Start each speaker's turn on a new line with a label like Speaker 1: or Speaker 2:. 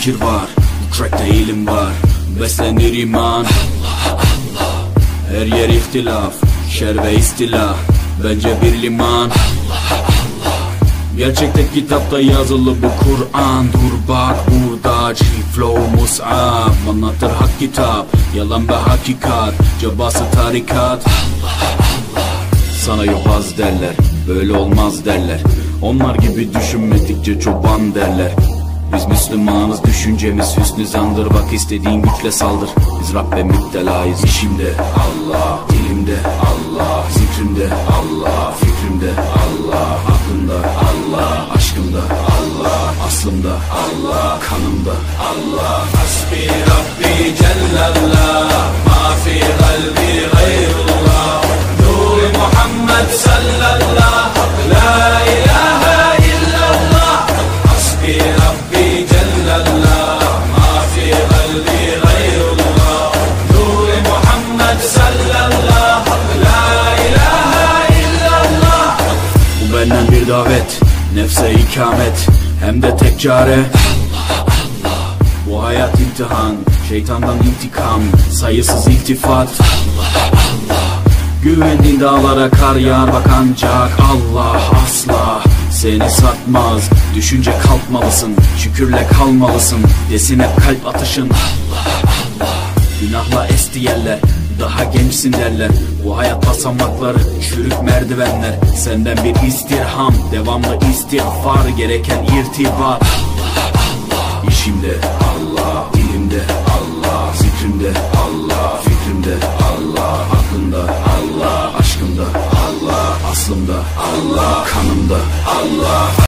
Speaker 1: fikir var, bu trackte ilim var. Beslenir iman, her yer ihtilaf, şer ve istila, bence bir liman. Gerçekte kitapta yazılı bu Kur'an. Dur bak burada G-Flow Mus'ab anlatır hak kitap, yalan ve hakikat, cabası tarikat. Sana yobaz derler, böyle olmaz derler. Onlar gibi düşünmedikçe çoban derler. Biz Müslümanız, düşüncemiz hüsnü zandır. Bak istediğin güçle saldır, biz Rabbe müptelayız. İşimde Allah, dilimde Allah, zikrimde Allah, fikrimde Allah, aklımda Allah, aşkımda Allah, aslımda Allah, kanımda Allah. Hasbi Rabbi Cellallah, ma fi kalbi gayrullah. Nur Muhammed sallallahu, la ilahe illallah. Hasbi Rabbi Cellallah, ma fi kalbi gayrullah. Nur Muhammed sallallahu, la ilahe illallah. Bu benden bir davet, nefse ikamet, hem de tek çare Allah. Bu hayat imtihan, şeytandan intikam, sayısız iltifat Allah. Güvendiğin dağlara kar yağar bak ancak Allah asla seni satmaz. Düşünce kalkmalısın, şükürle kalmalısın, desin hep kalp atışın Allah. Günahla esti yerler, daha gençsin derler. Bu hayat basamakları, çürük merdivenler. Senden bir istirham, devamlı istiğfar, gereken irtibat Allah. İşimde Allah, dilimde Allah, zikrimde Allah, fikrimde Allah, aklımda Allah, aşkımda Allah, aslımda Allah, kanımda Allah.